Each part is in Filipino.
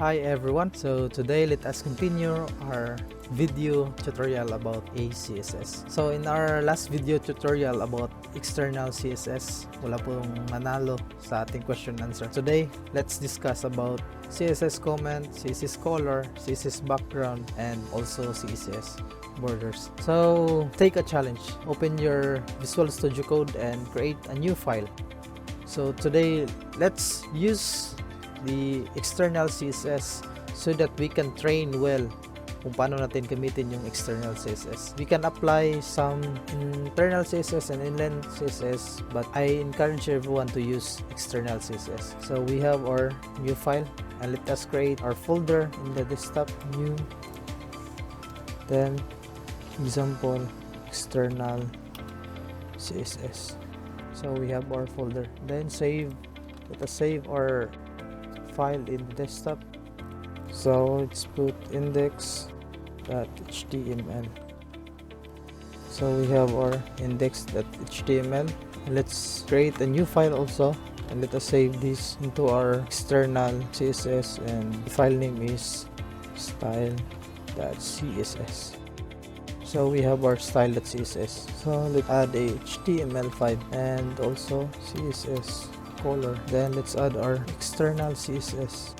Hi everyone, so today let us continue our video tutorial about CSS. So in our last video tutorial about external CSS, wala pong nanalo sa ating question answer. Today, let's discuss about CSS Comments, CSS Color, CSS Background, and also CSS Borders. So take a challenge. Open your Visual Studio Code and create a new file. So today, let's use the external CSS so that we can train well kung paano natin gamitin yung external CSS. We can apply some internal CSS and inline CSS, but I encourage everyone to use external CSS. So we have our new file, and let us create our folder in the desktop. New, then example external CSS. So we have our folder, then save. Let us save our file in the desktop. So let's put index.html. So we have our index.html, and let's create a new file also, and let us save this into our external CSS, and the file name is style.css. So we have our style.css. So let's add a HTML5 and also CSS color. Then let's add our external CSS.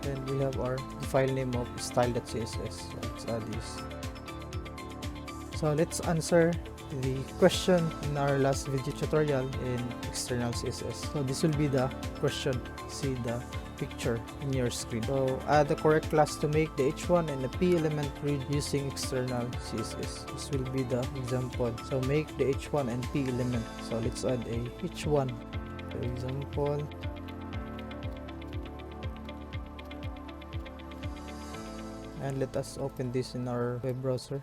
Then we have our file name of style.css. So let's add this. So let's answer the question in our last video tutorial in external CSS. So this will be the question. See the picture in your screen. So add the correct class to make the h1 and the p element read using external CSS. This will be the example. So make the h1 and p element. So let's add a h1, for example. And let us open this in our web browser.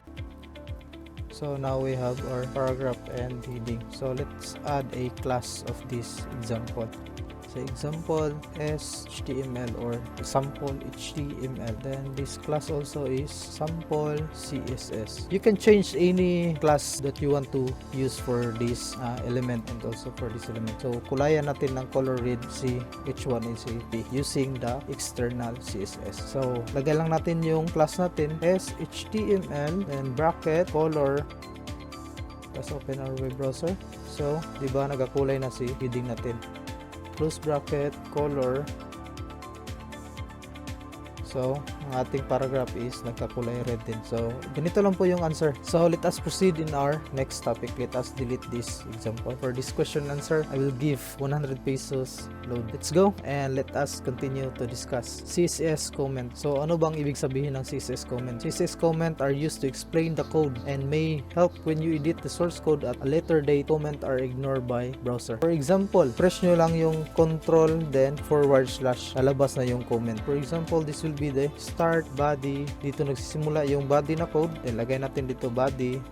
So now we have our paragraph and heading. So let's add a class of this example. So example is HTML or sample HTML. Then this class also is sample CSS. You can change any class that you want to use for this element and also for this element. So kulayan natin ng color read si H1 and si P using the external CSS. So lagay lang natin yung class natin is HTML and bracket color. Let's open our web browser. So diba nagakulay na si heading natin. Close bracket, color. So, ang ating paragraph is nagkakulay red din. So, ganito lang po yung answer. So, let us proceed in our next topic. Let us delete this example. For this question answer, I will give 100 pesos load. Let's go and let us continue to discuss CSS comment. So, ano bang ibig sabihin ng CSS comment? CSS comment are used to explain the code and may help when you edit the source code at a later date. Comment are ignored by browser. For example, press nyo lang yung control then / lalabas na yung comment. For example, this will be the start body. Dito nagsisimula yung body na code, then lagay natin dito body,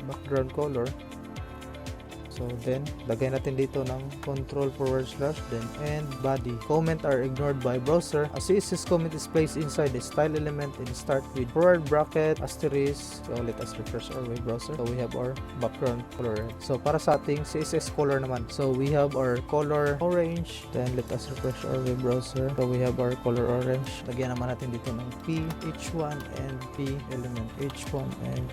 background color. So then lagay natin dito ng control / then end body. Comment are ignored by browser. A CSS comment is placed inside the style element and start with forward bracket asterisk. So let us refresh our web browser. So we have our background color. So para sa ating CSS color naman, so we have our color orange. Then let us refresh our web browser. So we have our color orange. Lagyan naman natin dito ng P, H1 and P element. H1 and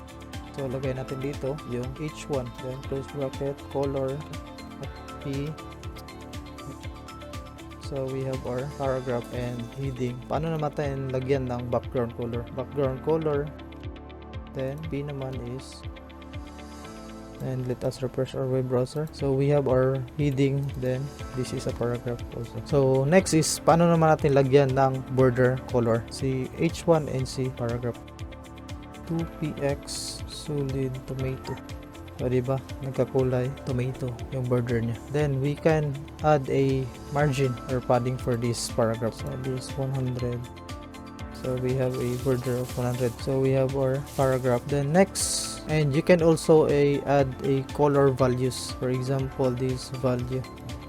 so lagay natin dito yung H1, then close bracket, color, P. So we have our paragraph and heading. Paano naman tayo lagyan ng background color? Background color, then P naman is, and let us refresh our web browser. So we have our heading, then this is a paragraph also. So next is paano naman natin lagyan ng border color? Si H1 and si paragraph. 2px solid tomato. So diba nagkakulay tomato yung border niya. Then we can add a margin or padding for this paragraph. So this 100. So we have a border of 100. So we have our paragraph. Then next, and you can also add a color values. For example, this value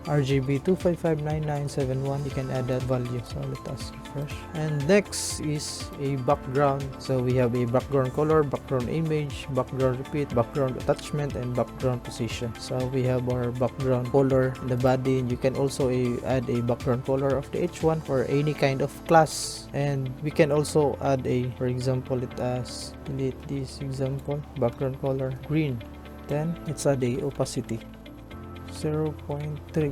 RGB 2559971. You can add that value. So let us refresh. And next is a background. So we have a background color, background image, background repeat, background attachment, and background position. So we have our background color, the body. You can also add a background color of the H1 for any kind of class. And we can also add a, for example, let us delete this example, background color green. Then let's add a opacity 0.3.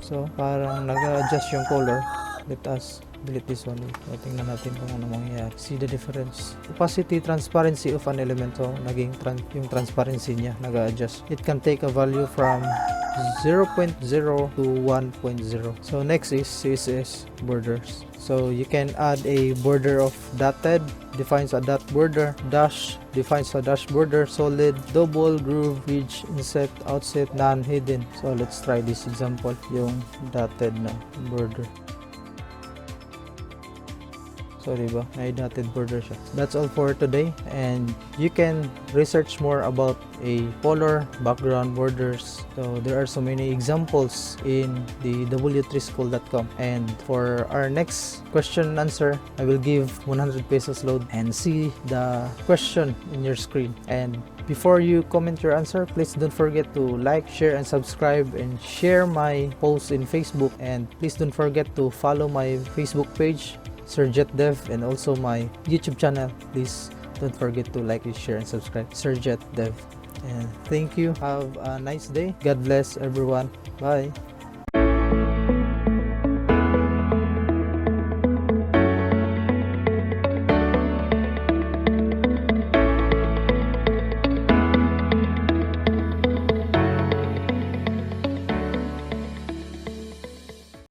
So parang nag-adjust yung color. Let us delete this one. Tingnan natin kung ano mangyayari. See the difference. Opacity, transparency of an element. So naging yung transparency niya nag-adjust. It can take a value from 0.0 to 1.0. So next is CSS Borders. So you can add a border of dotted, defines a dot border, dash, defines a dash border, solid, double, groove, ridge, inset, outset, non-hidden. So let's try this example, yung dotted na border. So diba, may dotted border siya. That's all for today, and you can research more about a color, background, borders. So there are so many examples in the w3school.com. And for our next question and answer, I will give 100 pesos load and see the question in your screen. And before you comment your answer, please don't forget to like, share, and subscribe, and share my posts in Facebook. And please don't forget to follow my Facebook page, Surjet Dev, and also my YouTube channel. Please don't forget to like, share, and subscribe. Surjet Dev. And thank you. Have a nice day. God bless everyone. Bye.